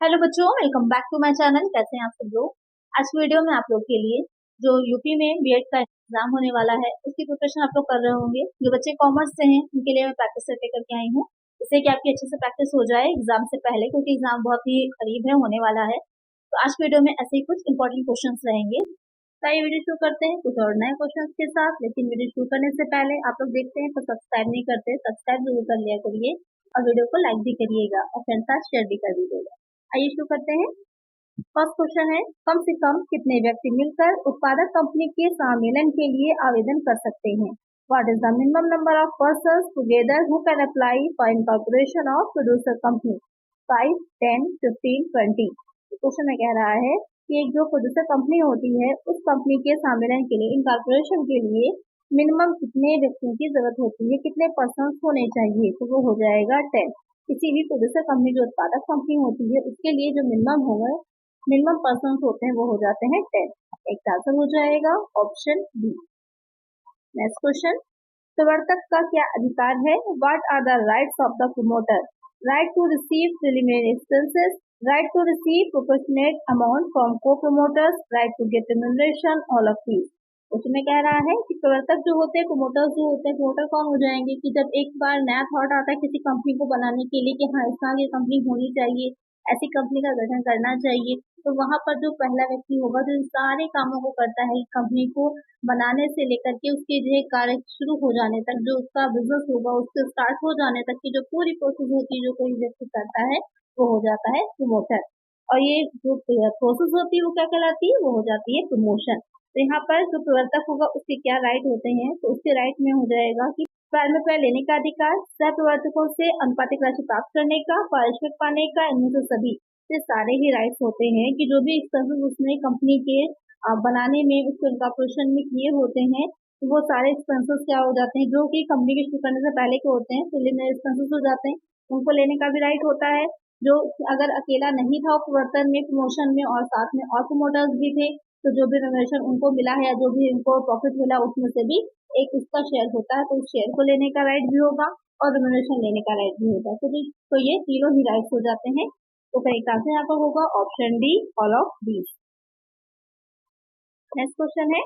Hello बच्चों, welcome back to my channel. कैसे हैं आप सब लोग। आज की वीडियो में आप लोग के लिए जो यूपी में बीएड का एग्जाम होने वाला है उसकी प्रिपरेशन आप लोग कर रहे होंगे। जो बच्चे कॉमर्स से हैं उनके लिए मैं प्रैक्टिस सेट करके आई हूँ, इससे कि आपकी अच्छे से प्रैक्टिस हो जाए एग्जाम से पहले, क्योंकि एग्जाम बहुत ही करीब है होने वाला है। तो आज की वीडियो में ऐसे ही कुछ इंपॉर्टेंट क्वेश्चन रहेंगे। तो ये वीडियो शुरू करते हैं कुछ और नए क्वेश्चन के साथ। लेकिन वीडियो शुरू करने से पहले आप लोग देखते हैं तो सब्सक्राइब नहीं करते, सब्सक्राइब जरूर कर लिया करिए और वीडियो को लाइक भी करिएगा और फ्रेंड्स के साथ शेयर भी कर दीजिएगा। आइए शुरू करते हैं। फर्स्ट क्वेश्चन है, कम से कम कितने व्यक्ति मिलकर उत्पादक कंपनी के सम्मेलन के लिए आवेदन कर सकते हैं। What is the minimum number of persons together who can apply for incorporation of producer company. 5, 10, 15, 20। Question में कह रहा है कि एक जो प्रोड्यूसर कंपनी होती है उस कंपनी के सम्मेलन के लिए, इनकॉर्पोरेशन के लिए मिनिमम कितने व्यक्तियों की जरूरत होती है, कितने पर्सन्स होने चाहिए। तो वो हो जाएगा 10। किसी भी प्रोड्यूसर कंपनी जो उत्पादक कंपनी होती है उसके लिए जो मिनिमम पर्सन होते हैं वो हो जाते हैं 10। एक आंसर हो जाएगा ऑप्शन बी। नेक्स्ट क्वेश्चन, प्रवर्तक का क्या अधिकार है। What are the rights of the promoter. Right to receive preliminary expenses, right to receive proportionate amount from co promoters, right to get remuneration, all of these. उसमें कह रहा है कि प्रवर्तक जो होते हैं, प्रमोटर्स जो होते हैं, प्रमोटर कौन हो जाएंगे कि जब एक बार नया थॉट आता है किसी कंपनी को बनाने के लिए कि हाँ इस तरह की कंपनी होनी चाहिए, ऐसी कंपनी का गठन करना चाहिए, तो वहां पर जो पहला व्यक्ति होगा जो इन सारे कामों को करता है कंपनी को बनाने से लेकर के उसके जो कार्य शुरू हो जाने तक, जो उसका बिजनेस होगा उसके स्टार्ट हो जाने तक की जो पूरी प्रोसेस होती है जो कोई व्यक्ति करता है वो हो जाता है प्रमोटर। और ये जो प्रोसेस होती है वो क्या कहलाती है, वो हो जाती है प्रमोशन। तो यहाँ पर जो प्रवर्तक होगा उसके क्या राइट होते हैं, तो उसके राइट में हो जाएगा कि प्रारंभ क्रय लेने का अधिकार, सह प्रवर्तकों से अनुपातिक राशि प्राप्त करने का, पारिश्रमिक पाने का, इनमें से सभी ये सारे ही राइट्स होते हैं कि जो भी एक्सपेंसेस उसने कंपनी के बनाने में उसके इनकॉर्पोरेशन में किए होते हैं, तो वो सारे एक्सपेंसेस क्या हो जाते हैं जो कि कंपनी के शुरू करने से पहले के होते हैं, प्रिलिमिनरी एक्सपेंसेस हो जाते हैं, उनको लेने का भी राइट होता है। जो अगर अकेला नहीं था प्रवर्तन में, प्रमोशन में, और साथ में और प्रमोटर्स भी थे, तो जो भी रेम्यूनरेशन उनको मिला है या जो भी उनको प्रॉफिट मिला उसमें से भी एक उसका शेयर होता है, तो उस शेयर को लेने का राइट भी होगा और रेम्यूनरेशन लेने का राइट भी होगा। तो ये तीनों ही राइट्स हो जाते हैं। तो करेक्ट आंसर यहाँ पर होगा option D, all of these. Next question है,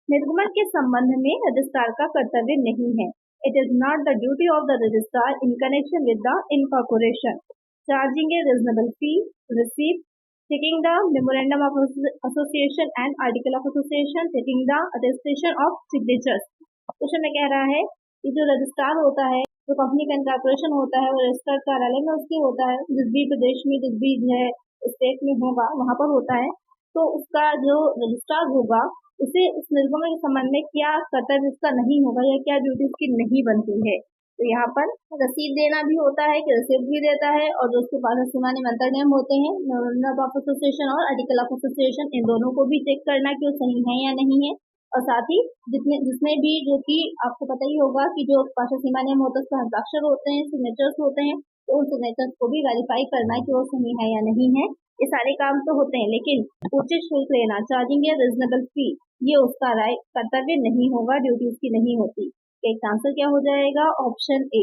निर्गमन के संबंध में रजिस्ट्रार का कर्तव्य नहीं है। It is not the duty of the registrar in connection with the incorporation charging A reasonable fee, receive, taking the memorandum of association and article of association, taking the attestation of signatures। Question में कह रहा है कि जो registrar होता है, जो company का इनकॉर्पोरेशन होता है, वो रजिस्टर्ड कार्यालय में उसके होता है, जिस भी प्रदेश में, जिस भी जो है स्टेट में होगा वहां पर होता है। तो उसका जो रजिस्ट्रार होगा उसे उस निर्गमन के संबंध में क्या कर्तव्य उसका नहीं होगा या क्या ड्यूटी उसकी नहीं बनती है। तो यहाँ पर रसीद देना भी होता है कि रसीद भी देता है, और जो उसके पास सीमानी अंतर्नियम होते हैं, मेमोरेंडम ऑफ एसोसिएशन और आर्टिकल ऑफ एसोसिएशन, इन दोनों को भी चेक करना कि वो सही है या नहीं है। और साथ ही जिसमें भी जो कि आपको पता ही होगा कि जो भाषा सीमानियम होता है उसका हस्ताक्षर होते हैं, सिग्नेचर्स होते हैं, तो उन सिग्नेचर्स को भी वेरीफाई करना कि वो सही है या नहीं है। ये सारे काम तो होते हैं, लेकिन उचित शुल्क लेना, चार्जिंग या रीजनेबल फी, ये उसका कर्तव्य नहीं होगा, ड्यूटी उसकी नहीं होती। एक आंसर क्या हो जाएगा, ऑप्शन ए।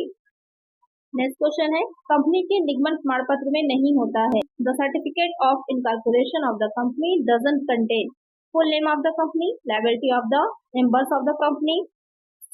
नेक्स्ट क्वेश्चन है, कंपनी के निगमन प्रमाण पत्र में नहीं होता है। The certificate of incorporation of the company doesn't contain full name of the company, liability of the members of the company,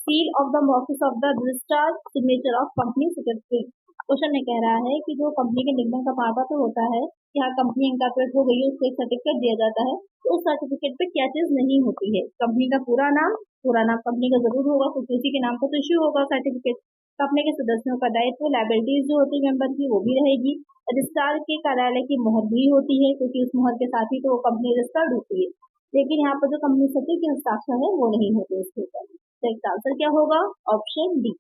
seal of the office of the registrar, signature of company secretary. Question में कह रहा है कि जो company के निगमन का प्रमाण पत्र होता है, यहाँ कंपनी इनकॉर्पोरेट हो गई है, उसको एक सर्टिफिकेट दिया जाता है, तो उस सर्टिफिकेट पे क्या चीज नहीं होती है, कंपनी का पूरा नाम कंपनी का जरूर होगा क्योंकि उसी के नाम पर तो इश्यू होगा सर्टिफिकेट, कंपनी के सदस्यों का दायित्व, लायबिलिटीज जो होती है मेंबर की वो भी रहेगी, रजिस्ट्रार के कार्यालय की मोहर भी होती है क्योंकि उस मोहर के साथ ही तो कंपनी रजिस्टर्ड होती है, लेकिन यहाँ पर जो कंपनी सचिव के हस्ताक्षर है वो नहीं होते उसके ऊपर। तो इसका आंसर क्या होगा, option D.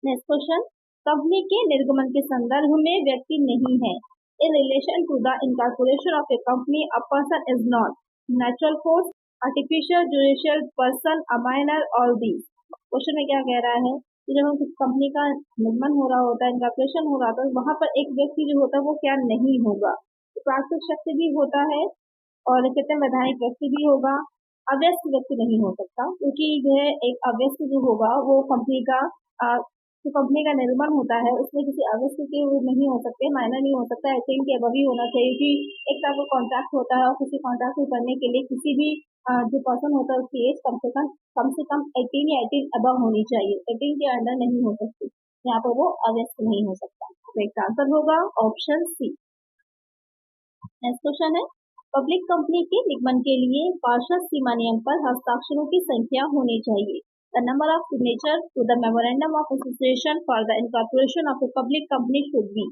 Next question, company के निर्गमन के संदर्भ में व्यक्ति नहीं है। In relation to the incorporation of a company a person is not natural force, artificial, judicial person, a minor, all these. Question में क्या कह रहा है कि जब हम किसी कंपनी का निर्गमन हो रहा होता है, इनकॉर्पोरेशन हो रहा होता है, वहां पर एक व्यक्ति जो होता है वो क्या नहीं होगा, तो प्राकृतिक शक्ति भी होता है और कृत्रिम वैधानिक व्यक्ति भी होगा, अव्यस्त व्यक्ति नहीं हो सकता, क्योंकि जो है एक अव्यस्त जो होगा वो कंपनी का जो कंपनी का निर्माण होता है उसमें किसी अवस्था के वो नहीं हो सकते, माइनर नहीं हो सकता, 18 के अबव ही होना चाहिए कि एक तरह का कॉन्ट्रैक्ट होता है और किसी कॉन्ट्रैक्ट को करने के लिए किसी भी जो पर्सन होता है उसकी एज कम से कम 18 या 18 अबव होनी चाहिए, 18 के अंडर नहीं हो सकती, यहाँ पर वो अवस्थ नहीं हो सकता। तो एक आंसर होगा ऑप्शन सी। नेक्स्ट क्वेश्चन है, पब्लिक कंपनी के निगमन के लिए पार्षद सीमा नियम पर हस्ताक्षरों की संख्या होनी चाहिए। The number of signatures to the memorandum of association for the incorporation of a public company should be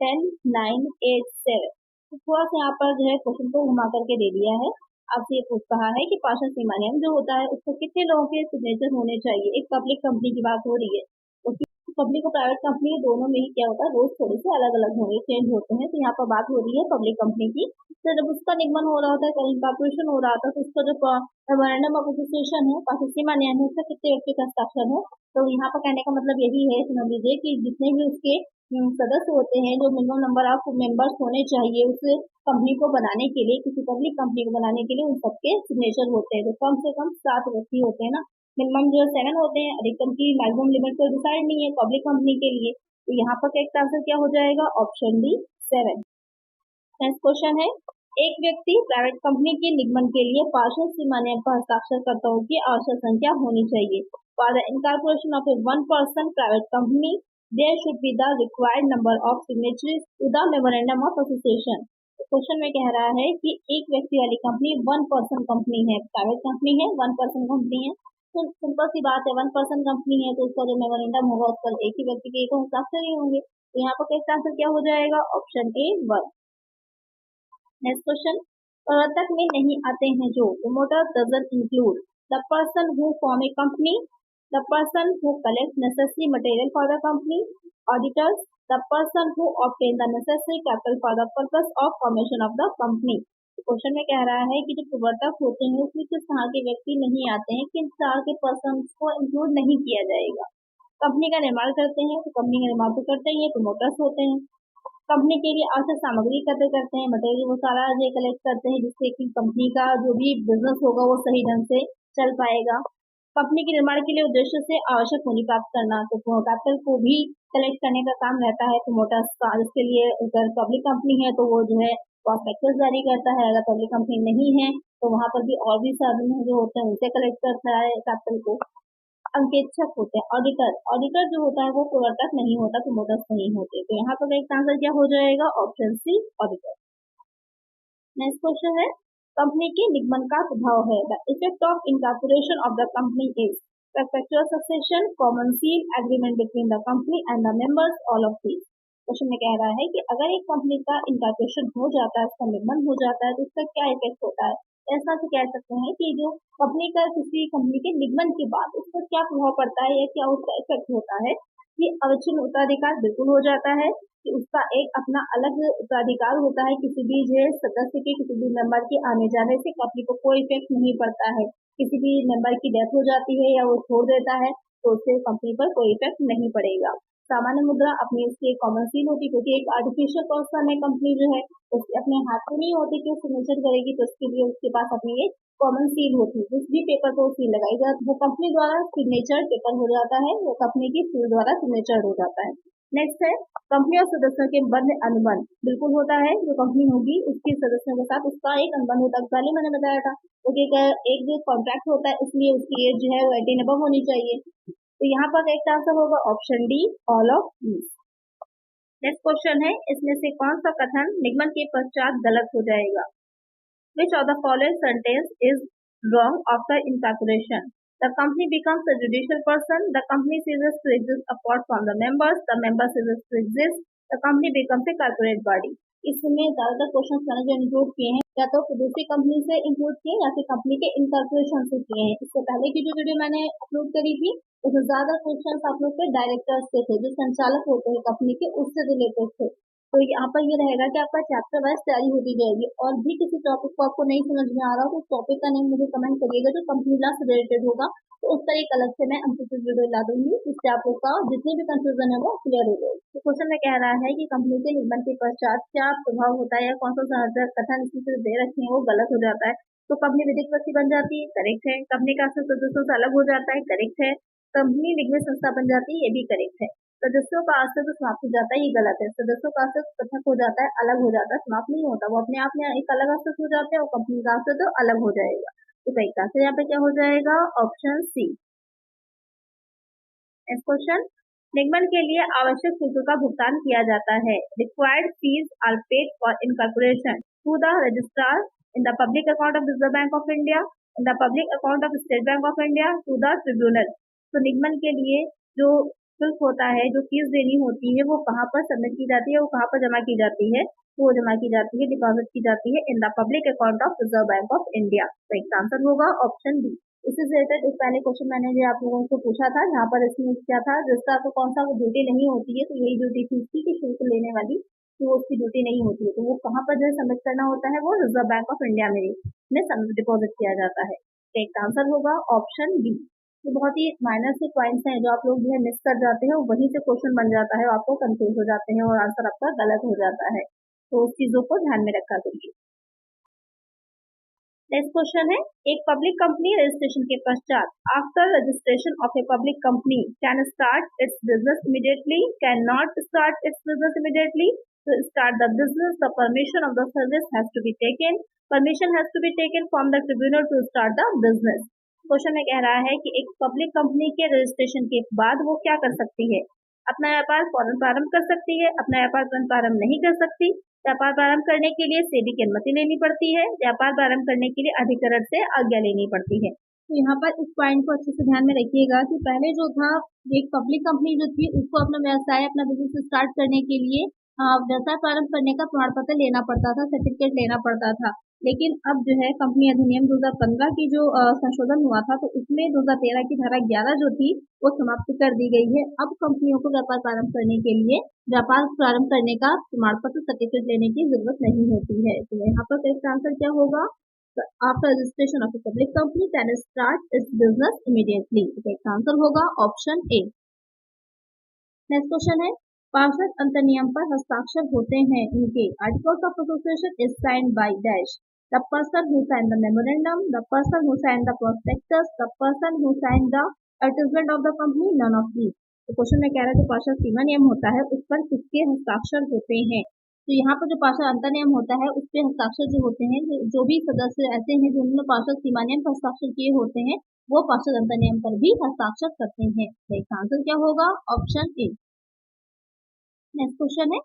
10, 9, 8, 7। तो थोड़ा सा यहाँ पर जो है क्वेश्चन को घुमा करके दे दिया है। आपसे ये पूछ रहा है कि पार्षद सीमा नियम जो होता है उसको कितने लोगों के सिग्नेचर होने चाहिए। एक पब्लिक कंपनी की बात हो रही है, पब्लिक और प्राइवेट कंपनी दोनों में ही क्या होता है, रोज थोड़े से अलग अलग होंगे, चेंज होते हैं। तो यहाँ पर बात हो रही है पब्लिक कंपनी की। तो जब उसका निगमन हो रहा होता है, इनकॉर्पोरेशन हो रहा था, तो उसका जो मेमोरेंडम ऑफ एसोसिएशन है, पार्षद सीमा नियम है, उसका कितने व्यक्ति का हस्ताक्षर है। तो यहाँ पर कहने का मतलब यही है, समझ लीजिए कि जितने भी उसके सदस्य होते हैं, जो मिनिमम नंबर ऑफ मेंबर्स होने चाहिए उस कंपनी को बनाने के लिए, किसी पब्लिक कंपनी को बनाने के लिए, उन सबके सिग्नेचर होते हैं। तो कम से कम 7 व्यक्ति होते हैं ना, मिनिमम जो 7 होते हैं, अधिकतम की मैक्सिमम लिमिट तो डिसाइड नहीं है पब्लिक कंपनी के लिए। तो यहाँ पर करेक्ट आंसर क्या हो जाएगा, ऑप्शन डी 7। नेक्स्ट क्वेश्चन है, एक व्यक्ति प्राइवेट कंपनी के निगमन के लिए पार्षद सीमा नियम पर हस्ताक्षरकर्ताओं की आवश्यक संख्या होनी चाहिए। For the incorporation of a one person private company there should be the required number of signatories to the memorandum of association. Question में कह रहा है कि एक व्यक्ति वाली कंपनी वन पर्सन कंपनी है, प्राइवेट कंपनी है, वन पर्सन कंपनी है। तो सिंपल सी बात है, वन पर्सन कंपनी है तो उसका जो मेमोरेंडम होगा उस पर एक ही व्यक्ति के तो हस्ताक्षर ही होंगे। तो यहाँ पर करेक्ट आंसर क्या हो जाएगा, ऑप्शन ए 1। नेक्स्ट क्वेश्चन, प्रवर्तक में नहीं आते हैं जो promoter doesn't include the person who form A company, the person who collect necessary material for the company, auditors, the person who obtain the necessary capital for the purpose of formation of the company. Question में कह रहा है कि जो प्रवर्तक होते हैं उसमें किस तरह के व्यक्ति नहीं आते हैं, किन तरह के पर्सन को इंक्लूड नहीं किया जाएगा। कंपनी का निर्माण करते हैं तो कंपनी का निर्माण तो करते ही है, प्रमोटर्स होते हैं। कंपनी के लिए आवश्यक सामग्री एकत्र करते हैं, मटेरियल वो सारा जो कलेक्ट करते हैं जिससे कि कंपनी का जो भी बिजनेस होगा वो सही ढंग से चल पाएगा। कंपनी के निर्माण के लिए उद्देश्य से आवश्यक पूंजी प्राप्त करना, तो कैपिटल को भी कलेक्ट करने का काम रहता है प्रमोटर्स का। जिसके लिए अगर पब्लिक कंपनी है तो वो जो है प्रॉस्पेक्टस जारी करता है, अगर पब्लिक कंपनी नहीं है तो वहां पर भी और भी साधन जो होते हैं उनसे कलेक्ट करता है कैपिटल को। अंकेक्षक होते हैं, ऑडिटर, ऑडिटर जो होता है वो प्रवर्तक नहीं होता, प्रमोटर्स नहीं होते। तो यहाँ पर एक आंसर क्या हो जाएगा, option C auditor. Next question है, कंपनी के निगमन का प्रभाव है। The effect of incorporation of the company is perpetual succession, common seal, agreement between the company and the members, all of these। Question में कह रहा है कि अगर एक कंपनी का इनकॉर्पोरेशन हो जाता है, उसका निगमन हो जाता है तो इसका क्या इफेक्ट होता है। ऐसा तो कह सकते हैं कि जो कंपनी का किसी कंपनी के निगमन के बाद उस पर क्या प्रभाव पड़ता है या क्या उसका इफेक्ट होता है कि अवच्छिन्न उत्तराधिकार बिल्कुल हो जाता है, कि उसका एक अपना अलग उत्तराधिकार होता है, किसी भी जो सदस्य के किसी भी मेंबर के आने जाने से कंपनी को कोई इफेक्ट नहीं पड़ता है। किसी भी मेंबर की डेथ हो जाती है या वो छोड़ देता है तो उससे कंपनी पर कोई इफेक्ट नहीं पड़ेगा। सामान्य मुद्रा अपनी उसकी कॉमन सील होती, क्योंकि एक आर्टिफिशियल पर्सन है कंपनी जो है, उसके अपने हाथ में नहीं होती कि वो सिग्नेचर करेगी, तो उसके लिए उसके पास अपनी एक कॉमन सील होती है। जिस भी पेपर पर सील लगाई जाती है वो कंपनी द्वारा सिग्नेचर पेपर हो जाता है, वो कंपनी की सील द्वारा सिग्नेचर हो जाता है। नेक्स्ट है, कंपनी और सदस्यों के बंध अनुबंध बिल्कुल होता है, जो कंपनी होगी उसके सदस्यों के साथ उसका एक अनुबंध होता है। पहले मैंने बताया था क्योंकि एक जो कॉन्ट्रैक्ट होता है इसलिए उसकी एज जो है वो 18 अबव होनी चाहिए। तो यहाँ पर एक आंसर होगा option D, all of these. Next question है, इसमें से कौन सा कथन निगमन के पश्चात गलत हो जाएगा। विच of the following sentence is wrong after incorporation. The company becomes a judicial person. The company ceases to exist apart from the members. The member ceases to exist. The company becomes a corporate body। इसमें ज्यादातर question मैंने जो include किए हैं या तो दूसरी company से इंक्लूड किए या फिर कंपनी के इनकॉर्पोरेशन से किए हैं। इससे पहले की जो वीडियो मैंने अपलोड करी थी उसमें ज्यादा क्वेश्चन आप लोग के डायरेक्टर्स से थे, जो संचालक होते हैं कंपनी के, उससे रिलेटेड थे। तो यहाँ पर ये रहेगा कि आपका चैप्टर वाइज तैयारी होती जाएगी। और भी किसी टॉपिक को आपको नहीं समझ में आ रहा हो तो टॉपिक का नेम मुझे कमेंट करिएगा जो कंपनी लॉ से रिलेटेड होगा, तो उस तरह अलग से मैं एमसीक्यू वीडियो ला दूंगी, जिससे आप लोग का जितनी भी कंफ्यूजन है वो क्लियर हो जाएगी। तो क्वेश्चन में कह रहा है कि कंपनी के निगमन के पश्चात क्या प्रभाव होता है या कौन सा कथन इसमें से दे रखे हैं वो गलत हो जाता है। तो कंपनी विधिक व्यक्ति बन जाती है, करेक्ट है। कंपनी का सदस्यों से अलग हो जाता है, करेक्ट है। कंपनी निगमित संस्था बन जाती है, ये भी करेक्ट है। सदस्यों का अस्तित्व समाप्त हो जाता है, ये गलत है। सदस्यों का अस्तित्व पृथक हो जाता है, अलग हो जाता है, समाप्त नहीं होता, वो अपने आप में एक अलग अस्तित्व हो जाते हैं और कंपनी का अस्तित्व अलग हो जाएगा। तो सही आंसर यहाँ पे क्या हो जाएगा? Option C. नेक्स्ट क्वेश्चन, निगमन के लिए आवश्यक शुल्क का भुगतान किया जाता है। Required fees are paid for incorporation to the registrar in the public account of Reserve Bank of India, in the public account of State Bank of India, to the tribunal. तो निगमन के लिए जो शुल्क होता है, जो फीस देनी होती है, वो कहाँ पर सबमिट की जाती है, वो कहाँ पर जमा की जाती है? वो जमा की जाती है, डिपॉजिट की जाती है इन the public account of Reserve Bank of India. तो इसका आंसर होगा ऑप्शन बी। इससे रिलेटेड एक पहले क्वेश्चन मैंने जो आप लोगों को पूछा था, यहाँ पर इसमें क्या था, जिसका आपको कौन सा ड्यूटी नहीं होती है, तो यही ड्यूटी थी उसकी कि शुल्क लेने वाली, तो उसकी ड्यूटी नहीं होती है, तो वो कहाँ पर जो सबमिट करना होता है, वो रिजर्व बैंक ऑफ इंडिया में डिपॉजिट किया जाता है। तो एक आंसर होगा ऑप्शन बी। तो बहुत ही माइनर से पॉइंट्स हैं जो आप लोग जो है मिस कर जाते हैं, वहीं से क्वेश्चन बन जाता है, आपको कंफ्यूज हो जाते हैं और आंसर आपका गलत हो जाता है, तो उस चीजों को ध्यान में रखा करिए। नेक्स्ट क्वेश्चन है, एक पब्लिक कंपनी रजिस्ट्रेशन के पश्चात after registration of a public company can start its business immediately, can not start its business immediately. To start the business, the permission of the service has to be taken. Permission has to be taken from the tribunal to start the business. Question में कह रहा है कि एक public company के registration के बाद वो क्या कर सकती है? अपना व्यापार फौरन प्रारंभ कर सकती है, अपना व्यापार तुरंत प्रारंभ नहीं कर सकती। व्यापार प्रारंभ करने के लिए सेबी की अनुमति लेनी पड़ती है, व्यापार प्रारंभ करने के लिए अधिकरण से आज्ञा लेनी पड़ती है। तो यहाँ पर इस पॉइंट को अच्छे से ध्यान में रखिएगा कि पहले जो था, एक पब्लिक कंपनी जो थी, उसको अपना व्यवसाय, अपना बिजनेस स्टार्ट करने के लिए व्यवसाय प्रारंभ करने का प्रमाण पत्र लेना पड़ता था, सर्टिफिकेट लेना पड़ता था। लेकिन अब जो है कंपनी अधिनियम 2015 की जो संशोधन हुआ था, तो उसमें 2013 की धारा 11 जो थी वो समाप्त कर दी गई है। अब कंपनियों को व्यापार प्रारंभ करने के लिए व्यापार प्रारंभ करने का प्रमाण पत्र, सर्टिफिकेट लेने की जरूरत नहीं होती है। तो यहाँ पर करेक्ट आंसर क्या होगा? After registration of a public company can start its business immediately. Correct answer होगा ऑप्शन ए। नेक्स्ट क्वेश्चन है, पार्षद अंतर्नियम पर हस्ताक्षर होते हैं इनके। Articles of association is signed by dash, the person who sign the memorandum, the person who sign the prospectus, the person who sign the advertisement of the company, none of these. तो question में कह रहा है जो पार्षद सीमा नियम होता है उस पर किसके हस्ताक्षर होते हैं? तो यहाँ पर जो पार्षद अंतर्नियम होता है उस पर हस्ताक्षर जो होते हैं, जो भी सदस्य ऐसे हैं जिन्होंने पार्षद सीमा नियम पर हस्ताक्षर किए होते हैं, वो पार्षद अंतर्नियम पर भी हस्ताक्षर करते हैं। तो इसका आंसर क्या होगा? Option A. नेक्स्ट क्वेश्चन है,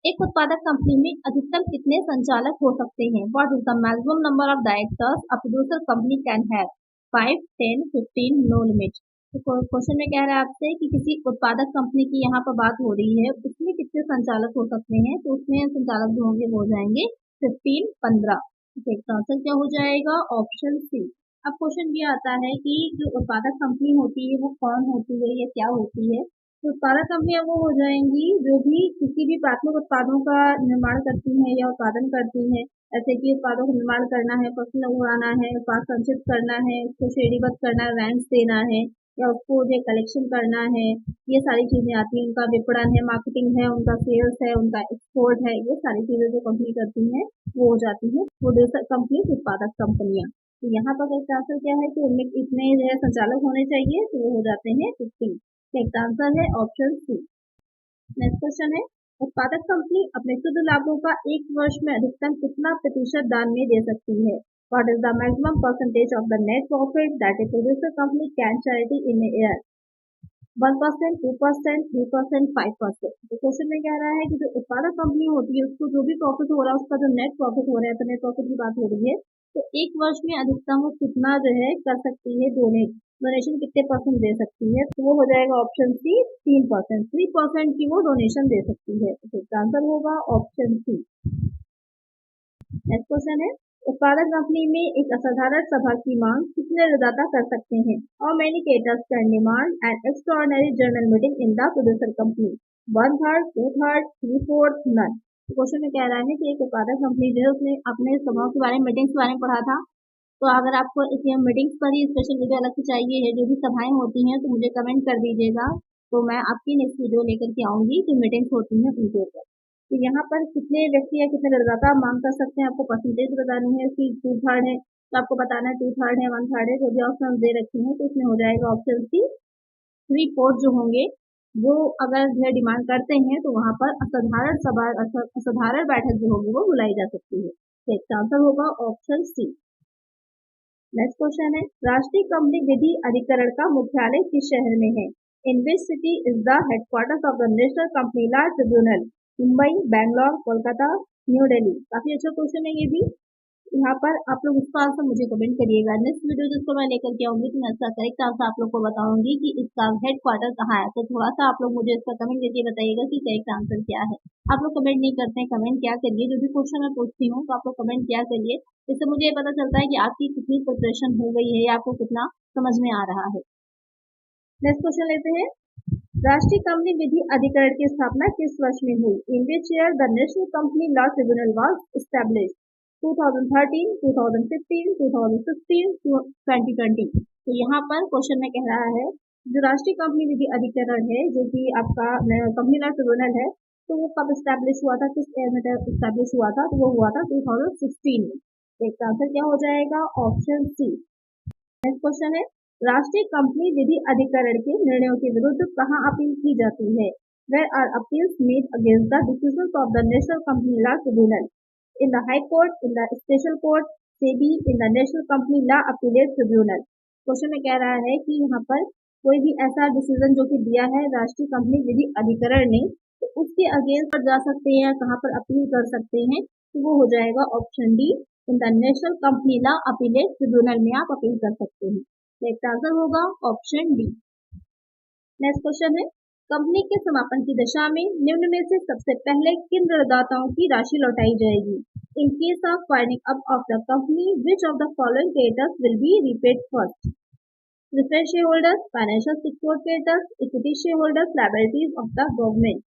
एक उत्पादक कंपनी में अधिकतम कितने संचालक हो सकते हैं? What is the maximum number of directors a producer company can have? 5, 10, 15, no limit. तो क्वेश्चन में कह रहा है आपसे कि किसी उत्पादक कंपनी की यहाँ पर बात हो रही है, उसमें कितने संचालक हो सकते हैं? तो उसमें संचालक जो होंगे हो जाएंगे 15, 15। इसका आंसर क्या हो जाएगा? Option C. अब क्वेश्चन ये आता है कि जो उत्पादक कंपनी होती है वो कौन होती है या क्या होती है? तो उत्पादक कंपनियां वो हो जाएंगी जो भी किसी भी प्राथमिक उत्पादों का निर्माण करती हैं या उत्पादन करती हैं, जैसे कि उत्पादों का निर्माण करना है, फसल उगाना है, उत्पाद संचित करना है, उसको श्रेणीबद्ध करना है, रैंक्स देना है, या उसको जो कलेक्शन करना है, ये सारी चीजें आती हैं। उनका विपणन है, मार्केटिंग है, उनका सेल्स है, उनका एक्सपोर्ट है, ये सारी चीजें जो कंपनी करती हैं वो हो जाती है प्रोड्यूसर कंपनी, उत्पादक कंपनियां। तो यहाँ पर आंसर क्या है कि उनमें इतने जो है संचालक होने चाहिए, तो वो हो जाते हैं 15। इसका आंसर है ऑप्शन सी। नेक्स्ट क्वेश्चन है, उत्पादक कंपनी अपने शुद्ध लाभों का एक वर्ष में अधिकतम कितना प्रतिशत दान में दे सकती है? What is the maximum percentage of the net profit that a producer company can charity in a year? 1%, 2%, 3%, 5%। तो क्वेश्चन में कह रहा है कि जो उत्पादक कंपनी होती है उसको जो भी प्रॉफिट हो रहा है, उसका जो नेट प्रॉफिट हो रहा है, तो नेट प्रॉफिट की बात हो रही है, तो एक वर्ष में अधिकतम वो कितना जो है कर सकती है डोनेट, डोनेशन कितने परसेंट दे सकती है? तो वो हो जाएगा ऑप्शन सी 3%। 3% की वो डोनेशन दे सकती है। तो इसका आंसर होगा ऑप्शन सी। नेक्स्ट क्वेश्चन है, उत्पादक कंपनी में एक असाधारण सभा की मांग कितने ऋणदाता कर सकते हैं? How many creditors can demand an extraordinary general meeting in the producer company? 1/3, 2/3, 3/4, none. Question में कह रहा है कि एक उत्पादक कंपनी जो है उसने अपने सभाओं के बारे में, मीटिंग्स के बारे में पढ़ा था। तो अगर आपको इस मीटिंग्स पर ही स्पेशल वीडियो अलग से चाहिए है, जो भी सभाएं होती हैं, तो मुझे कमेंट कर दीजिएगा, तो मैं आपकी नेक्स्ट वीडियो लेकर के आऊंगी जो मीटिंग्स होती हैं उनके ऊपर। तो यहाँ पर कितने व्यक्ति या कितने ऋणदाता मांग कर सकते हैं, आपको परसेंटेज बतानी है कि 2/3 है, तो आपको बताना है 2/3 है, 1/3 है, जो भी ऑप्शन दे रखी है, तो इसमें हो जाएगा ऑप्शन सी फ्री पोर्ट जो होंगे वो अगर जो है डिमांड करते हैं तो वहां पर असाधारण बैठक जो होगी वो बुलाई जा सकती है। तो इसका आंसर होगा ऑप्शन सी। नेक्स्ट क्वेश्चन है, राष्ट्रीय कंपनी विधि अधिकरण का मुख्यालय किस शहर में है? In which city is the headquarters of the national company law tribunal? Mumbai, Bangalore, Kolkata, New Delhi. काफी अच्छा क्वेश्चन है ये भी। यहाँ पर आप लोग इसका आंसर मुझे कमेंट करिएगा। नेक्स्ट वीडियो जिसको मैं लेकर के आऊंगी तो मैं इसका करेक्ट आंसर आप लोग को बताऊंगी कि इसका हेड क्वार्टर कहाँ है। तो थोड़ा सा आप लोग मुझे इसका कमेंट करके बताइएगा कि करेक्ट आंसर क्या है। आप लोग कमेंट नहीं करते हैं, कमेंट क्या करिए। जो भी क्वेश्चन मैं पूछती हूँ तो आप लोग कमेंट क्या करिए, इससे मुझे पता चलता है कि आपकी कितनी प्रिपरेशन हो गई है या आपको कितना समझ में आ रहा है। नेक्स्ट क्वेश्चन लेते हैं, राष्ट्रीय कंपनी विधि अधिकरण की स्थापना किस वर्ष में हुई? In which year the national company law tribunal was established? 2013, 2015, 2016, 2020। तो यहाँ पर क्वेश्चन में कह रहा है जो राष्ट्रीय कंपनी विधि अधिकरण है जो कि आपका कंपनी लॉ ट्रिब्यूनल है, तो वो कब एस्टैब्लिश हुआ था, किस ईयर में एस्टैब्लिश हुआ था? तो वो हुआ था 2016 में। तो इसका आंसर क्या हो जाएगा? Option C. नेक्स्ट क्वेश्चन है, राष्ट्रीय कंपनी विधि अधिकरण के निर्णयों के विरुद्ध कहाँ अपील की जाती है? Where are appeals made against the decisions of the National Company Law Tribunal? In the High Court, in the Special Court, SEBI, in the National Company Law Appellate Tribunal। Question में कह रहा है कि यहाँ पर कोई भी ऐसा डिसीजन जो कि दिया है राष्ट्रीय कंपनी विधि अधिकरण ने, तो उसके अगेंस्ट पर जा सकते हैं, कहाँ पर अपील कर सकते हैं? तो वो हो जाएगा option D, in the national company law appellate tribunal में आप अपील कर सकते हैं। तो इसका आंसर होगा ऑप्शन डी। नेक्स्ट क्वेश्चन है, कंपनी के समापन की दशा में निम्न में से सबसे पहले किन ऋणदाताओं की राशि लौटाई जाएगी? In case of winding up of the company which of the following creditors will be repaid first? Preference share holders, financial secured creditors, equity share holders, liabilities of the government.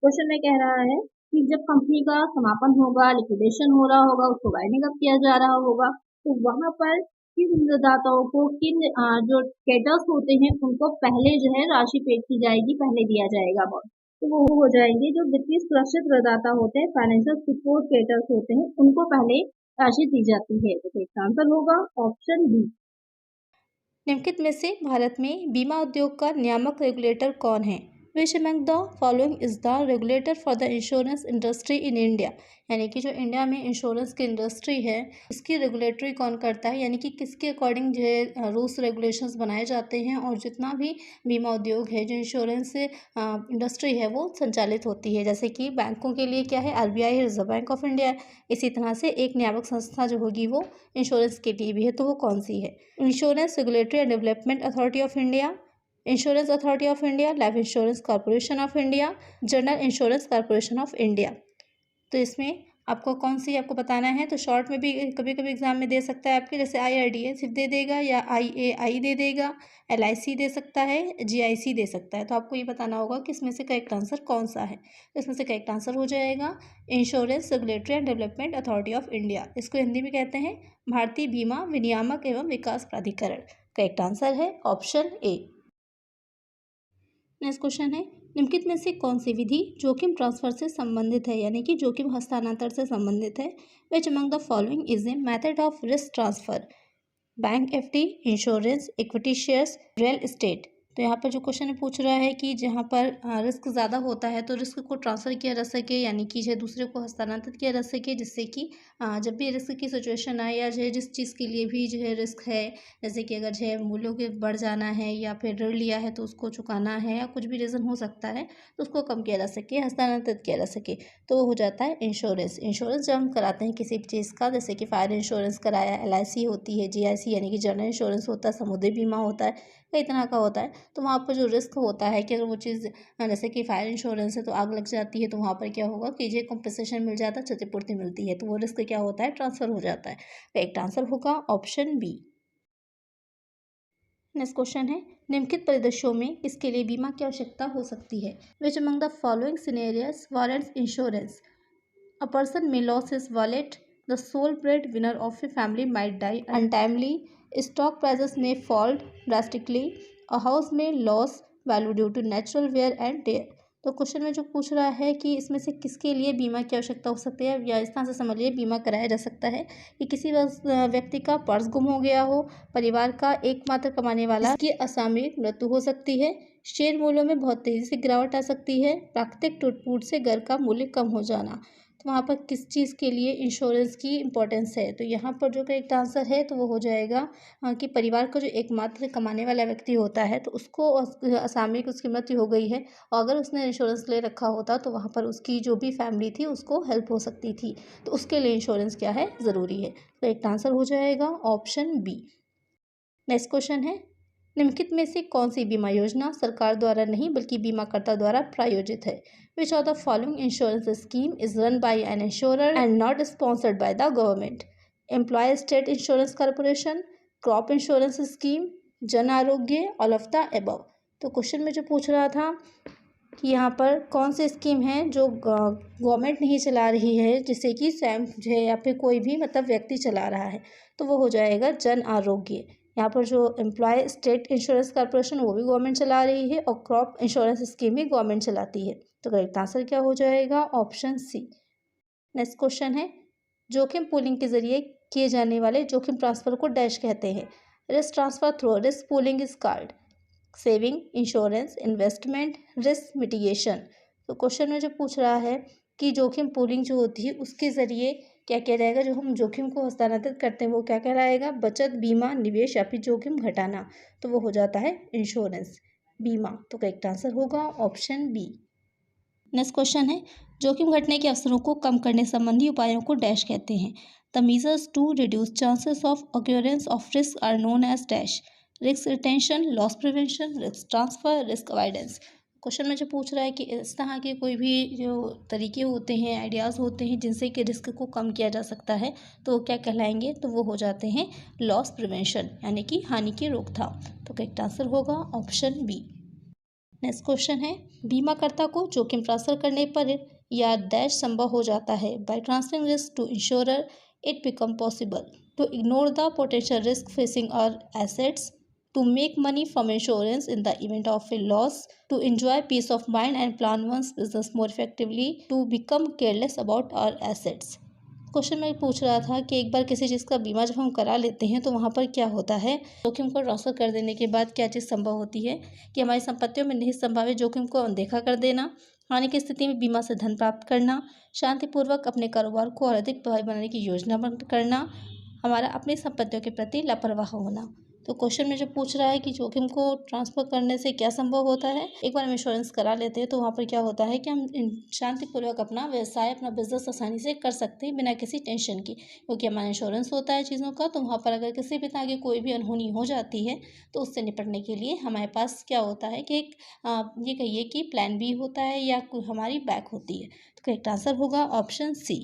Question में कह रहा है कि जब company का समापन होगा, liquidation हो रहा होगा, उसको वाइंडिंग अप किया जा रहा होगा, तो वहां पर किन ऋणदाताओं को, किन जो क्रेडिटर्स होते हैं उनको पहले जो है राशि पेड की जाएगी, पहले दिया जाएगा अमाउंट। तो वो हो जाएंगे जो वित्तीय सुरक्षित ऋणदाता होते हैं, फाइनेंशियल सपोर्ट क्रेडिटर्स होते हैं, उनको पहले राशि दी जाती है। तो इसका आंसर होगा ऑप्शन बी। निम्नलिखित में से भारत में बीमा उद्योग का नियामक रेगुलेटर कौन है? Which among the following is the regulator for the insurance industry in India? यानी कि जो इंडिया में इंश्योरेंस की इंडस्ट्री है उसकी रेगुलेटरी कौन करता है, यानी कि किसके अकॉर्डिंग जो है रूल्स रेगुलेशंस बनाए जाते हैं और जितना भी बीमा उद्योग है, जो इंश्योरेंस इंडस्ट्री है वो संचालित होती है। जैसे कि बैंकों के लिए क्या है, RBI है, रिजर्व बैंक ऑफ इंडिया है। इसी तरह से एक नियामक संस्था जो होगी वो इंश्योरेंस के लिए भी है, तो वो कौन सी है? Insurance regulatory and development authority of India, insurance authority of India, life insurance corporation of India, general insurance corporation of India. तो इसमें आपको कौन सी आपको बताना है। तो शॉर्ट में भी कभी कभी एग्जाम में दे सकता है आपके, जैसे IRDA सिर्फ दे देगा या IAI दे देगा, LIC दे सकता है, GIC दे सकता है। तो आपको ये बताना होगा कि इसमें से करेक्ट आंसर कौन सा है। तो इसमें से करेक्ट आंसर हो जाएगा insurance regulatory and development authority of India. इसको हिंदी में कहते हैं भारतीय बीमा विनियामक एवं विकास प्राधिकरण। करेक्ट आंसर है ऑप्शन ए। नेक्स्ट क्वेश्चन है, निम्नलिखित में से कौन सी विधि जोखिम ट्रांसफर से संबंधित है, यानी कि जोखिम हस्तांतरण से संबंधित है? Which among the following is a method of risk transfer? Bank FD, insurance, equity shares, real estate. तो यहाँ पर जो क्वेश्चन पूछ रहा है कि जहाँ पर रिस्क ज़्यादा होता है तो रिस्क को ट्रांसफ़र किया जा सके, यानी कि जो दूसरे को हस्तांतरित किया जा सके, जिससे कि जब भी रिस्क की सिचुएशन आए या जो है जिस चीज़ के लिए भी जो है रिस्क है, जैसे कि अगर जो है मूल्यों के बढ़ जाना है या फिर ऋण लिया है तो उसको चुकाना है या कुछ भी रीज़न हो सकता है, तो उसको कम किया जा सके, हस्तांतरित किया जा सके, तो वो हो जाता है इंश्योरेंस। इंश्योरेंस जब हम कराते हैं किसी भी चीज़ का, जैसे कि फायर इंश्योरेंस कराया, LIC होती है, GIC यानी कि जनरल इंश्योरेंस होता है, समुद्री बीमा होता है, कई तरह का होता है। तो वहाँ पर जो रिस्क होता है कि अगर वो चीज़ जैसे कि फायर इंश्योरेंस है तो आग लग जाती है, तो वहाँ पर क्या होगा कि जो कॉम्पनसेशन मिल जाता है, क्षतिपूर्ति मिलती है, तो वो रिस्क क्या होता है, ट्रांसफ़र हो जाता है। करेक्ट आंसर होगा ऑप्शन बी। नेक्स्ट क्वेश्चन है, निम्नलिखित परिदृश्यों में इसके लिए बीमा की आवश्यकता हो सकती है? Which among the following cinereous warrants insurance? A person may lose his wallet, the sole breadwinner of a family might die untimely, stock prices may fall drastically, a house may lose value due to natural wear and tear. तो question में जो पूछ रहा है कि इसमें से किसके लिए बीमा की आवश्यकता हो सकती है, या इस तरह से समझिए बीमा कराया जा सकता है कि किसी व्यक्ति का पर्स गुम हो गया हो, परिवार का एकमात्र कमाने वाला की असामयिक मृत्यु हो सकती है, शेयर मूल्यों में बहुत तेजी से गिरावट आ सकती है, प्राकृतिक टूट फूट से घर का मूल्य कम हो जाना। तो वहाँ पर किस चीज़ के लिए इंश्योरेंस की इम्पोर्टेंस है, तो यहाँ पर जो करेक्ट आंसर है तो वो हो जाएगा कि परिवार का जो एकमात्र कमाने वाला व्यक्ति होता है तो उसको असामयिक उसकी मृत्यु हो गई है, और अगर उसने इंश्योरेंस ले रखा होता तो वहाँ पर उसकी जो भी फैमिली थी उसको हेल्प हो सकती थी, तो उसके लिए इंश्योरेंस क्या है, ज़रूरी है। तो एक आंसर हो जाएगा ऑप्शन बी। नेक्स्ट क्वेश्चन है, निम्नलिखित में से कौन सी बीमा योजना सरकार द्वारा नहीं बल्कि बीमाकर्ता द्वारा प्रायोजित है? Which of the following insurance scheme is run by an insurer and not sponsored by the government? Employ state insurance corporation, crop insurance scheme, Jan Arogya, all of the above. तो क्वेश्चन में जो पूछ रहा था कि यहाँ पर कौन सी स्कीम है जो गवर्नमेंट नहीं चला रही है, जिससे कि स्वयं जो है या फिर कोई भी मतलब व्यक्ति चला रहा है, तो वो हो जाएगा जन आरोग्य। यहाँ पर जो एम्प्लॉय स्टेट इंश्योरेंस कॉर्पोरेशन वो भी गवर्नमेंट चला रही है, और क्रॉप इंश्योरेंस स्कीम भी गवर्नमेंट चलाती है। तो करेक्ट आंसर क्या हो जाएगा, ऑप्शन सी। नेक्स्ट क्वेश्चन है, जोखिम पूलिंग के जरिए किए जाने वाले जोखिम ट्रांसफर को डैश कहते हैं? Risk transfer through risk pooling is called saving, insurance, investment, risk mitigation. तो क्वेश्चन में जो पूछ रहा है कि जोखिम पूलिंग जो होती है उसके ज़रिए क्या किया जाएगा, जो हम जोखिम को हस्तांतरित करते हैं वो क्या कहलाएगा, बचत, बीमा, निवेश या फिर जोखिम घटाना। तो वो हो जाता है इंश्योरेंस, बीमा। तो करेक्ट आंसर होगा ऑप्शन बी। नेक्स्ट क्वेश्चन है, जोखिम घटने के अवसरों को कम करने संबंधी उपायों को डैश कहते हैं? The measures to reduce chances of occurrence of risk are known as dash, risk retention, loss prevention, risk transfer, risk avoidance. Question में जो पूछ रहा है कि इस तरह के कोई भी जो तरीके होते हैं, आइडियाज़ होते हैं जिनसे कि रिस्क को कम किया जा सकता है, तो वो क्या कहलाएंगे, तो वो हो जाते हैं लॉस प्रिवेंशन, यानी कि हानि की रोकथाम। तो करेक्ट आंसर होगा ऑप्शन बी। नेक्स्ट क्वेश्चन है, बीमाकर्ता को जोखिम ट्रांसफर करने पर या डैश संभव हो जाता है? By transferring risk to insurer it become possible to ignore the potential risk facing our assets, to make money from insurance in the event of a loss, to enjoy peace of mind and plan one's business more effectively, to become careless about our assets। Question में पूछ रहा था कि एक बार किसी चीज़ का बीमा जब हम करा लेते हैं तो वहाँ पर क्या होता है, जोखिम को ट्रांसफर कर देने के बाद क्या चीज़ संभव होती है कि हमारी संपत्तियों में निहित संभावित जोखिम को अनदेखा कर देना, हानि की स्थिति में बीमा से धन प्राप्त करना, शांतिपूर्वक अपने कारोबार को और अधिक प्रभावी बनाने की योजना करना, हमारा अपनी संपत्तियों के प्रति लापरवाह होना। तो क्वेश्चन में जो पूछ रहा है कि जोखिम को ट्रांसफ़र करने से क्या संभव होता है, एक बार हम इंश्योरेंस करा लेते हैं तो वहाँ पर क्या होता है कि हम शांतिपूर्वक अपना व्यवसाय, अपना बिजनेस आसानी से कर सकते हैं बिना किसी टेंशन की, क्योंकि हमारा इंश्योरेंस होता है चीज़ों का। तो वहाँ पर अगर किसी भी तरह की कोई भी अनहोनी हो जाती है तो उससे निपटने के लिए हमारे पास क्या होता है कि एक ये कहिए कि प्लान बी होता है या हमारी बैक होती है। तो करेक्ट आंसर होगा ऑप्शन सी।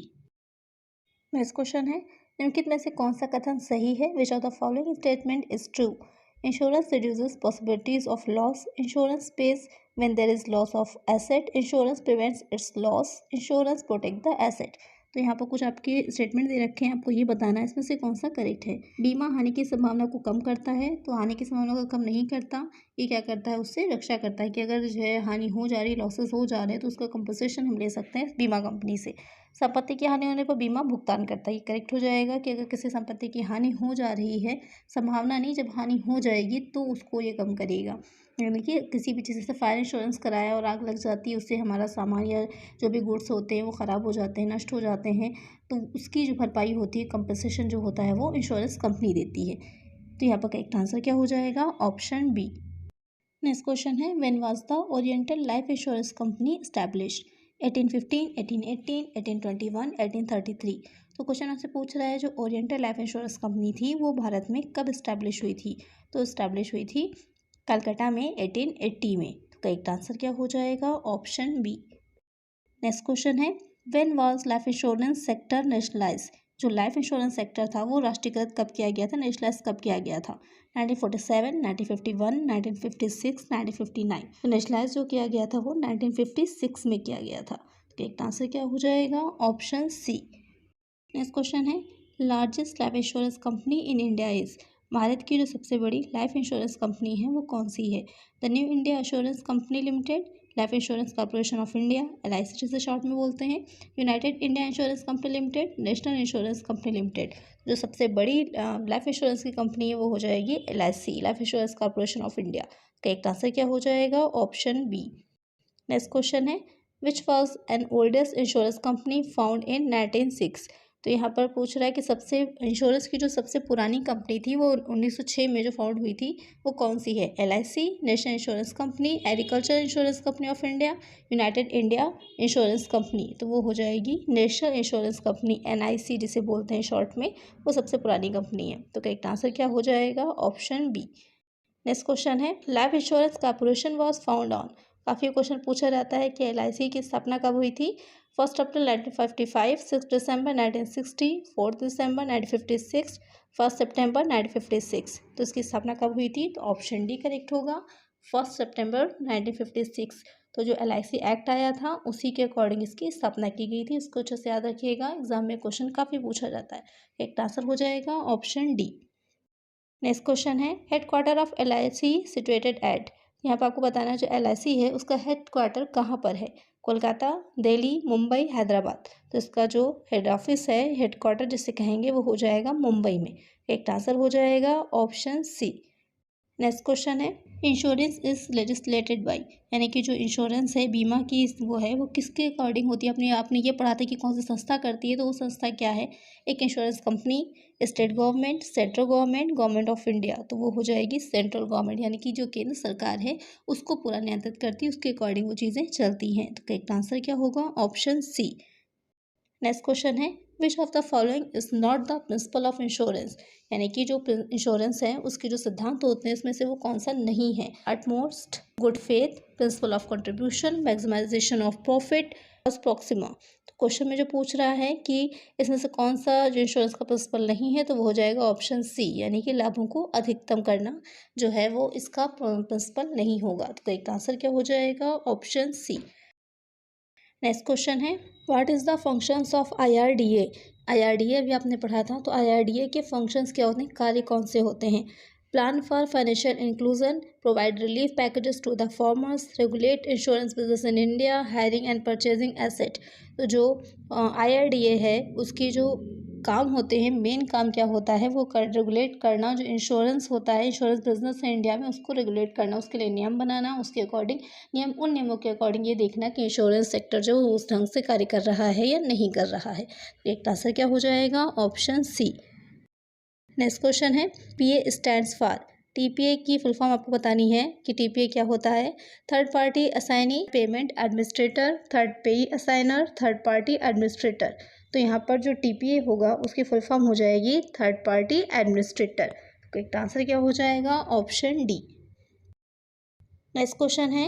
नेक्स्ट क्वेश्चन है, निम्नलिखित में से कौन सा कथन सही है? Which of the following statement is true? Insurance reduces possibilities of loss, insurance pays when there is loss of asset, insurance prevents its loss, insurance protect the asset. तो यहाँ पर कुछ आपके स्टेटमेंट दे रखे हैं, आपको ये बताना है इसमें से कौन सा करेक्ट है। बीमा हानि की संभावना को कम करता है, तो हानि की संभावना को कम नहीं करता। ये क्या करता है, उससे रक्षा करता है कि अगर जो है हानि हो जा रही, लॉसेस हो जा रहे हैं तो उसका कंपनसेशन हम ले सकते हैं बीमा कंपनी से। संपत्ति की हानि होने पर बीमा भुगतान करता है। ये करेक्ट हो जाएगा कि अगर किसी संपत्ति की हानि हो जा रही है, संभावना नहीं, जब हानि हो जाएगी तो उसको ये कम करेगा। यानी कि किसी भी चीज़ से फायर इंश्योरेंस कराया और आग लग जाती है, उससे हमारा सामान या जो भी गुड्स होते हैं वो ख़राब हो जाते हैं, नष्ट हो जाते हैं, तो उसकी जो भरपाई होती है, कंपनसेशन जो होता है, वो इंश्योरेंस कंपनी देती है। तो यहाँ पर करेक्ट आंसर क्या हो जाएगा, ऑप्शन बी। नेक्स्ट क्वेश्चन है, when was the oriental life insurance company established? 1815, 1818, 1821, 1833। तो क्वेश्चन आपसे पूछ रहा है जो ओरिएंटल लाइफ इंश्योरेंस कंपनी थी वो भारत में कब इस्टेब्लिश हुई थी? तो इस्टेब्लिश हुई थी कलकत्ता में 1880 में। तो करेक्ट आंसर क्या हो जाएगा, ऑप्शन बी। नेक्स्ट क्वेश्चन है, when was life insurance sector nationalise? जो लाइफ इंश्योरेंस सेक्टर था वो राष्ट्रीयकृत कब किया गया था, नेशनलाइज कब किया गया था? 1947, 1951, 1956, 1959। तो नेशनलाइज जो किया गया था वो 1956 में किया गया था। तो करेक्ट आंसर क्या हो जाएगा, ऑप्शन सी। नेक्स्ट क्वेश्चन है, largest life insurance company in India is? Bharat की जो सबसे बड़ी लाइफ इंश्योरेंस कंपनी है वो कौन सी है? The new India insurance company limited, life insurance corporation of India, LIC जिसे शॉर्ट में बोलते हैं, United India insurance company limited, national insurance company limited. जो सबसे बड़ी लाइफ इंश्योरेंस की कंपनी है वो हो जाएगी LIC, life insurance corporation of India. Correct answer क्या हो जाएगा? Option B. नेक्स्ट क्वेश्चन है which was an oldest insurance company found in 1906। तो यहाँ पर पूछ रहा है कि सबसे इंश्योरेंस की जो सबसे पुरानी कंपनी थी वो 1906 में जो फाउंड हुई थी वो कौन सी है? LIC, national insurance company, agriculture insurance company of India, United India insurance company. तो वो हो जाएगी नेशनल इंश्योरेंस कंपनी, NIC जिसे बोलते हैं शॉर्ट में, वो सबसे पुरानी कंपनी है। तो करेक्ट आंसर क्या हो जाएगा? Option B. नेक्स्ट क्वेश्चन है life insurance corporation was found on. काफ़ी क्वेश्चन पूछा जाता है कि LIC की स्थापना कब हुई थी? 1 अप्रैल 1955, 6 दिसंबर 1960, 4 दिसंबर 1956, 1 सितंबर 1956। तो इसकी स्थापना कब हुई थी? तो ऑप्शन डी करेक्ट होगा, 1 सितंबर 1956। तो जो LIC एक्ट आया था उसी के अकॉर्डिंग इसकी स्थापना की गई थी। इसको अच्छे से याद रखिएगा, एग्जाम में क्वेश्चन काफ़ी पूछा जाता है। एक आंसर हो जाएगा ऑप्शन डी। नेक्स्ट क्वेश्चन है headquarter of LIC situated at. यहाँ पर आपको बताना है जो LIC है उसका हेडक्वार्टर कहाँ पर है? कोलकाता, दिल्ली, मुंबई, हैदराबाद। तो इसका जो हेड ऑफिस है, हेडक्वार्टर जिसे कहेंगे, वो हो जाएगा मुंबई में। एक आंसर हो जाएगा ऑप्शन सी। नेक्स्ट क्वेश्चन है इंश्योरेंस इज लेजिस्लेटेड बाई, यानी कि जो इंश्योरेंस है, बीमा की वो है, वो किसके अकॉर्डिंग होती है? आपने ये पढ़ा था कि कौन सी संस्था करती है, तो वो संस्था क्या है? एक insurance company, state government, central government, government of India. तो वो हो जाएगी सेंट्रल गवर्नमेंट, यानी कि जो केंद्र सरकार है उसको पूरा नियंत्रित करती है, उसके अकॉर्डिंग वो चीज़ें चलती हैं। तो करेक्ट आंसर क्या होगा? Option C. नेक्स्ट क्वेश्चन है which of the following is not the principle of insurance, यानी कि जो इंश्योरेंस है उसके जो सिद्धांत होते हैं उसमें से वो कौन सा नहीं है? Utmost, good faith, principle of contribution, maximisation of profit, proximate. तो क्वेश्चन में जो पूछ रहा है कि इसमें से कौन सा जो इंश्योरेंस का प्रिंसिपल नहीं है, तो वो हो जाएगा ऑप्शन सी, यानी कि लाभों को अधिकतम करना जो है वो इसका प्रिंसिपल नहीं होगा। तो एक आंसर क्या हो जाएगा? Option C. नेक्स्ट क्वेश्चन है what is the functions of IRDA। IRDA भी आपने पढ़ा था, तो IRDA के फंक्शंस क्या होते हैं, कार्य कौन से होते हैं? Plan for financial inclusion, provide relief packages to the farmers, regulate insurance business in India, hiring and purchasing asset. तो जो IRDA है उसकी जो काम होते हैं, मेन काम क्या होता है, वो रेगुलेट करना, जो इंश्योरेंस होता है, इंश्योरेंस बिजनेस है इंडिया में, उसको रेगुलेट करना, उसके लिए नियम बनाना, उसके अकॉर्डिंग उन नियमों के अकॉर्डिंग ये देखना कि इंश्योरेंस सेक्टर जो उस ढंग से कार्य कर रहा है या नहीं कर रहा है। एक आंसर क्या हो जाएगा? Option C. नेक्स्ट क्वेश्चन है PA स्टैंड्स फॉर। TPA की फुल फॉर्म आपको बतानी है कि TPA क्या होता है? Third party assignee payment administrator, third payee assignor, third party administrator. तो यहाँ पर जो TPA होगा उसकी फुल फॉर्म हो जाएगी थर्ड पार्टी एडमिनिस्ट्रेटर। तो एक आंसर क्या हो जाएगा? Option D. नेक्स्ट क्वेश्चन है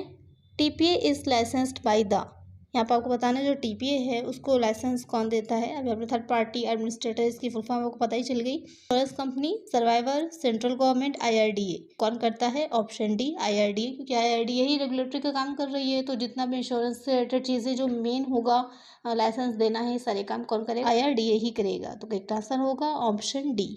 TPA is licensed by the. यहाँ पर आपको बताना है जो TPA है उसको लाइसेंस कौन देता है? अभी अपने थर्ड पार्टी एडमिनिस्ट्रेटर, इसकी फुल फॉर्म आपको पता ही चल गई। Insurance company, survivor, central government, IRDA। कौन करता है? ऑप्शन डी, IRDA, क्योंकि IRDA ही रेगुलेटरी का काम कर रही है। तो जितना भी इंश्योरेंस से रिलेटेड चीज़ें जो मेन होगा लाइसेंस देना है, सारे काम कौन करेगा? IRDA ही करेगा। तो करेक्ट आंसर होगा ऑप्शन डी।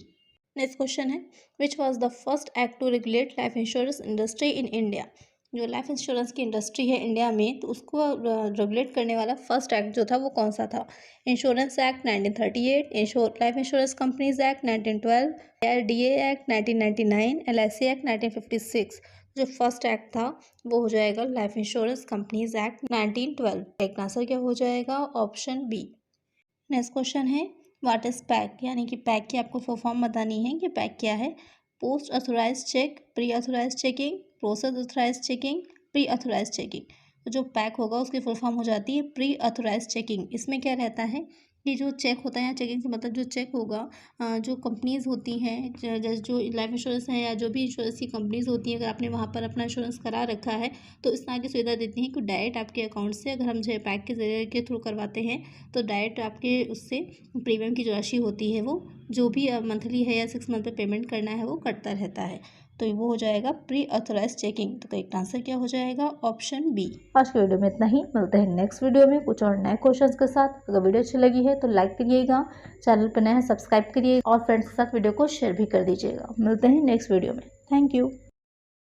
नेक्स्ट क्वेश्चन है which was the first act to regulate life insurance industry in India. जो लाइफ इंश्योरेंस की इंडस्ट्री है इंडिया में, तो उसको रेगुलेट करने वाला फर्स्ट एक्ट जो था वो कौन सा था? Insurance act 1938, life insurance companies act 1912, IRDA act 1999, LIC act 1956। जो फर्स्ट एक्ट था वो हो जाएगा लाइफ इंश्योरेंस कंपनीज एक्ट 1912। एक आंसर क्या हो जाएगा? Option B. नेक्स्ट क्वेश्चन है व्हाट इज पैक, यानी कि पैक की आपको फुल फॉर्म बतानी है कि पैक क्या है? Post authorise check, pre authorise checking, process authorise checking, pre authorise checking. तो जो पैक होगा उसकी फुल फॉर्म हो जाती है प्री ऑथोराइज चेकिंग। इसमें क्या रहता है कि जो चेक होता है, या चेकिंग से मतलब जो चेक होगा, जो कंपनीज होती हैं, जैसे जो लाइफ इंश्योरेंस है या जो भी इंश्योरेंस की कंपनीज होती हैं, अगर आपने वहाँ पर अपना इंश्योरेंस करा रखा है तो इस तरह की सुविधा देती हैं कि डायरेक्ट आपके अकाउंट से, अगर हम जो पैक के जरिए के थ्रू करवाते हैं, तो डायरेक्ट आपके उससे प्रीमियम की जो राशि होती है वो जो भी मंथली है या 6 मंथ पे पेमेंट करना है वो कटता रहता है। तो वो हो जाएगा प्री ऑथोराइज चेकिंग। तो करेक्ट आंसर क्या हो जाएगा? Option B. आज की वीडियो में इतना ही, मिलते हैं नेक्स्ट वीडियो में कुछ और नए क्वेश्चंस के साथ। अगर वीडियो अच्छी लगी है तो लाइक करिएगा, चैनल पर नया है सब्सक्राइब करिए और फ्रेंड्स के साथ वीडियो को शेयर भी कर दीजिएगा। मिलते हैं नेक्स्ट वीडियो में। Thank you.